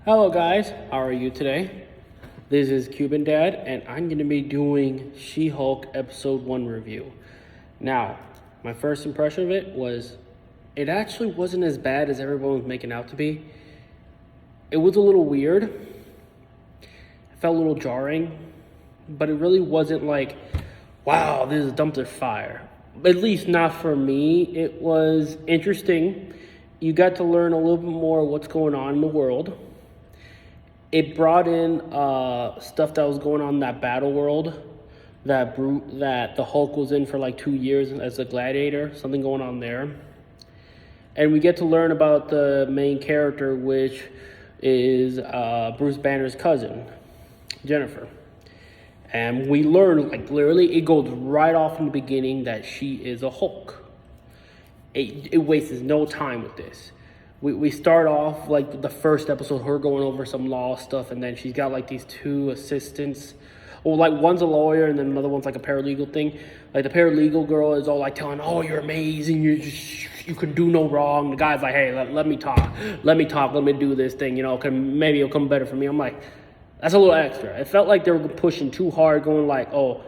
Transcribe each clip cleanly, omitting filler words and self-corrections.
Hello guys, how are you today? This is Cuban Dad and I'm going to be doing She-Hulk episode 1 review. Now, my first impression of it was it actually wasn't as bad as everyone was making out to be. It was a little weird. It felt a little jarring, but it really wasn't like, wow, this is a dumpster fire. At least not for me. It was interesting. You got to learn a little bit more what's going on in the world. It brought in stuff that was going on in that battle world that the Hulk was in for like 2 years as a gladiator, something going on there. And we get to learn about the main character, which is Bruce Banner's cousin, Jennifer. And we learn, like literally, it goes right off in the beginning that she is a Hulk. It wastes no time with this. We start off like the first episode, her going over some law stuff, and then she's got like these two assistants. Well, like one's a lawyer and then another one's like a paralegal thing. Like the paralegal girl is all like telling, "Oh, you're amazing. You can do no wrong." The guy's like, "Hey, let me talk. Let me do this thing. Maybe it'll come better for me." I'm like, that's a little extra. It felt like they were pushing too hard, going like, "Oh,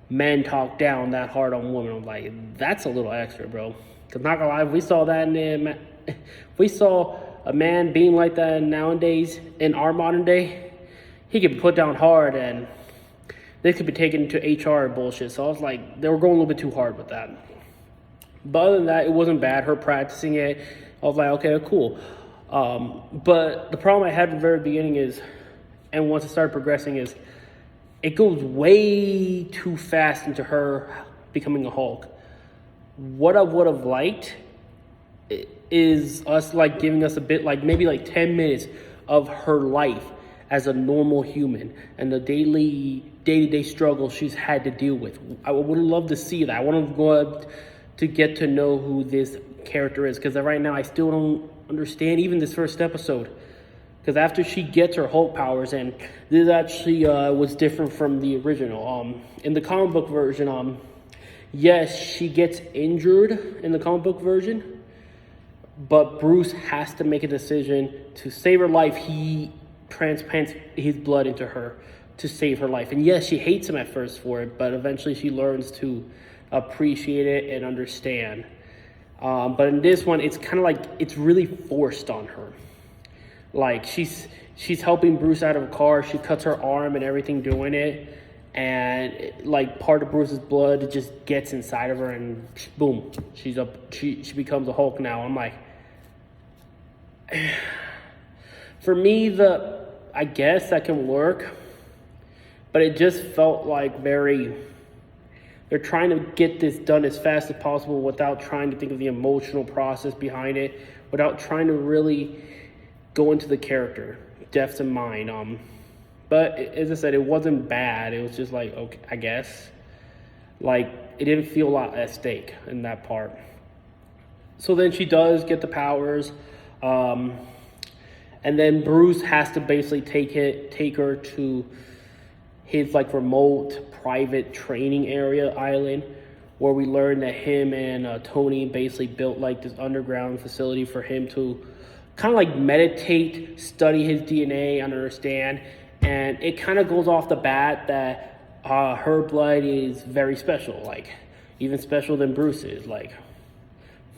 men talk down that hard on women." I'm like, that's a little extra, bro. Cause not gonna lie, if we saw that if we saw a man being like that nowadays in our modern day, he could be put down hard and this could be taken to HR bullshit. So I was like, they were going a little bit too hard with that. But other than that, it wasn't bad. Her practicing it, I was like, okay, cool. But the problem I had at the very beginning is, and once it started progressing, is it goes way too fast into her becoming a Hulk. What I would have liked is us like giving us a bit, like maybe like 10 minutes of her life as a normal human and the day-to-day struggle she's had to deal with. I would have loved to see that. I want to go to get to know who this character is, because right now I still don't understand even this first episode. Because after she gets her Hulk powers, and this actually was different from the original. In the comic book version, yes, she gets injured in the comic book version, but Bruce has to make a decision to save her life. He transplants his blood into her to save her life. And yes, she hates him at first for it, but eventually she learns to appreciate it and understand. But in this one, it's kind of like it's really forced on her. Like she's helping Bruce out of a car. She cuts her arm and everything doing it. And like part of Bruce's blood just gets inside of her and boom, she becomes a Hulk now. I'm like, for me, I guess that can work, but it just felt like they're trying to get this done as fast as possible without trying to think of the emotional process behind it, without trying to really go into the character depths in mind. But as I said, it wasn't bad. It was just like, okay, I guess. Like, it didn't feel a lot at stake in that part. So then she does get the powers. And then Bruce has to basically take her to his like remote private training area island, where we learn that him and Tony basically built like this underground facility for him to kind of like meditate, study his DNA, and understand. And it kind of goes off the bat that her blood is very special, like even special than Bruce's. Like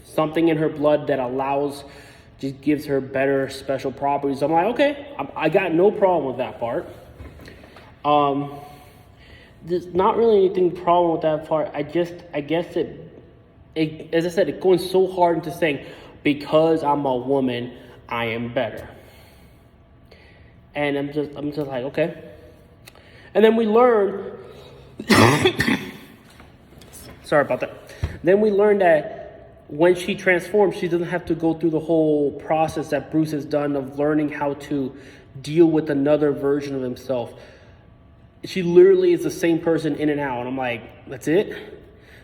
something in her blood that just gives her better special properties. I'm like, okay, I got no problem with that part. There's not really anything problem with that part. I guess it as I said, it's going so hard into saying, because I'm a woman, I am better. And I'm just like, okay. And then we learn, sorry about that. Then we learn that when she transforms, she doesn't have to go through the whole process that Bruce has done of learning how to deal with another version of himself. She literally is the same person in and out. And I'm like, that's it?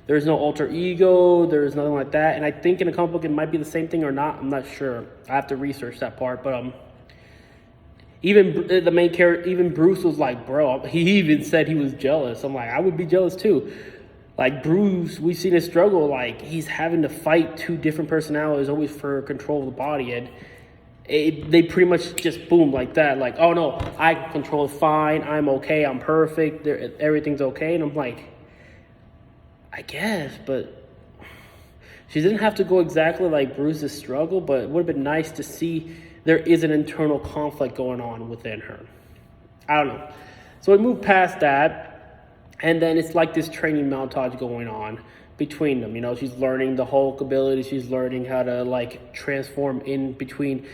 There's no alter ego. There's nothing like that. And I think in a comic book it might be the same thing or not. I'm not sure. I have to research that part. But even the main character, even Bruce was like, bro, he even said he was jealous. I'm like, I would be jealous too. Like Bruce, we've seen his struggle. Like he's having to fight two different personalities always for control of the body. And they pretty much just boom like that. Like, oh no, I can control it fine. I'm okay. I'm perfect. Everything's okay. And I'm like, I guess, but she didn't have to go exactly like Bruce's struggle, but it would have been nice to see there is an internal conflict going on within her. I don't know. So we move past that, and then it's like this training montage going on between them. You know, she's learning the Hulk ability. She's learning how to like transform in between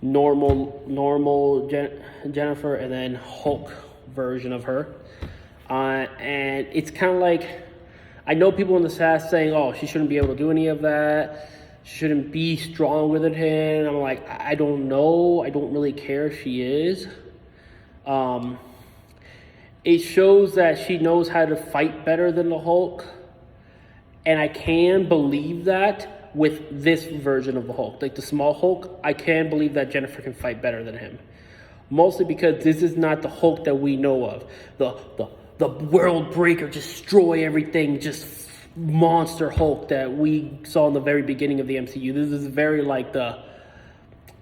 normal Jennifer and then Hulk version of her. And it's kind of like, I know people in the past saying, oh, she shouldn't be able to do any of that. She shouldn't be stronger than him. I'm like, I don't know. I don't really care if she is. It shows that she knows how to fight better than the Hulk. And I can believe that with this version of the Hulk. Like the small Hulk, I can believe that Jennifer can fight better than him. Mostly because this is not the Hulk that we know of. The world breaker, destroy everything, just monster Hulk that we saw in the very beginning of the MCU. This is very like the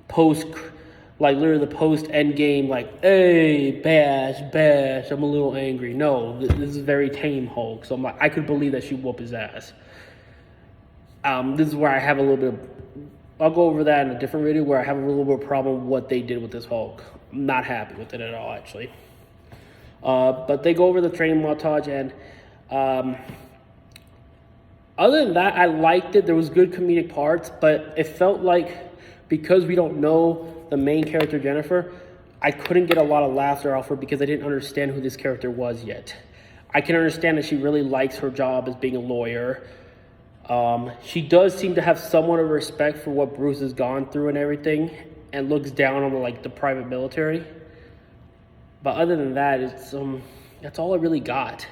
post, like literally the post Endgame, like, hey, bash, I'm a little angry. No, this is very tame Hulk. So I'm like, I could believe that she'd whoop his ass. This is where I have a little bit of, I'll go over that in a different video, where I have a little bit of problem with what they did with this Hulk. I'm not happy with it at all, actually. But they go over the training montage, and other than that, I liked it. There was good comedic parts, but it felt like because we don't know the main character, Jennifer, I couldn't get a lot of laughter off her because I didn't understand who this character was yet. I can understand that she really likes her job as being a lawyer. She does seem to have somewhat of respect for what Bruce has gone through and everything, and looks down on the private military. But other than that, it's that's all I really got.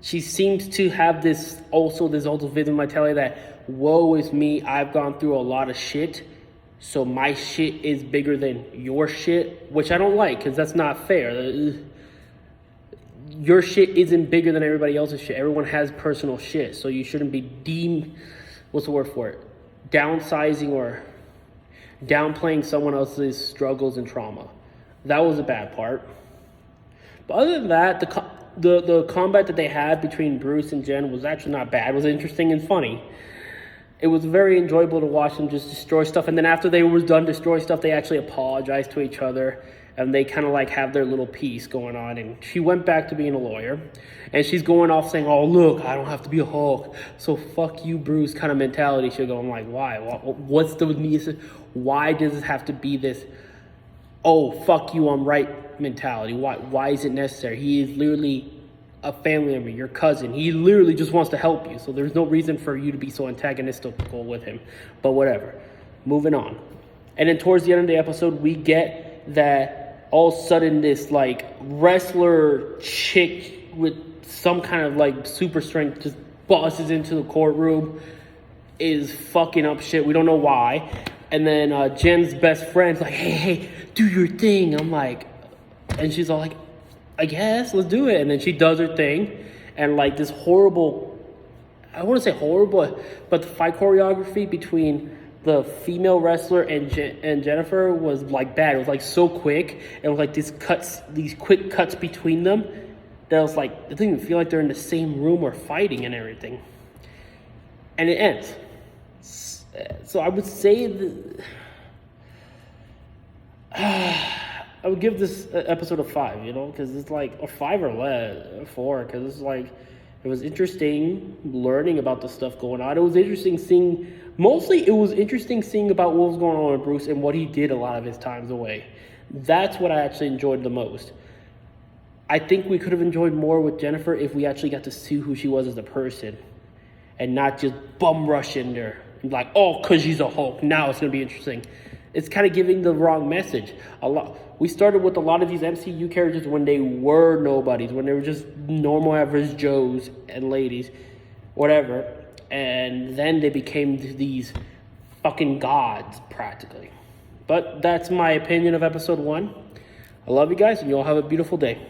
She seems to have this ultimate mentality that, woe is me, I've gone through a lot of shit, so my shit is bigger than your shit, which I don't like, because that's not fair. Your shit isn't bigger than everybody else's shit. Everyone has personal shit, so you shouldn't be what's the word for it? Downsizing or downplaying someone else's struggles and trauma. That was a bad part. But other than that, the combat that they had between Bruce and Jen was actually not bad. It was interesting and funny. It was very enjoyable to watch them just destroy stuff. And then after they were done destroying stuff, they actually apologized to each other. And they kind of have their little piece going on. And she went back to being a lawyer. And she's going off saying, oh, look, I don't have to be a Hulk. So fuck you, Bruce kind of mentality. She'll go, I'm like, why? What's the need? Why does it have to be this, oh, fuck you, I'm right mentality? Why is it necessary? He is literally a family member, your cousin. He literally just wants to help you. So there's no reason for you to be so antagonistical with him. But whatever. Moving on. And then towards the end of the episode, we get that all of a sudden this wrestler chick with some kind of super strength just busts into the courtroom, is fucking up shit. We don't know why. And then Jen's best friend's like, hey, do your thing. I'm like, and she's all like, I guess, let's do it. And then she does her thing. And this horrible, I wouldn't say horrible, but the fight choreography between the female wrestler and Jennifer was bad. It was so quick. And it was these quick cuts between them. That was it didn't even feel like they're in the same room or fighting and everything. And it ends. So I would say that I would give this episode a 5, because it's a 5 or less, a 4, because it's it was interesting learning about the stuff going on. It was interesting seeing, mostly it was interesting seeing about what was going on with Bruce and what he did a lot of his times away. That's what I actually enjoyed the most. I think we could have enjoyed more with Jennifer if we actually got to see who she was as a person and not just bum rush in there. Because she's a Hulk, now it's going to be interesting. It's kind of giving the wrong message. We started with a lot of these MCU characters when they were nobodies, when they were just normal average Joes and ladies, whatever. And then they became these fucking gods, practically. But that's my opinion of episode 1. I love you guys, and you all have a beautiful day.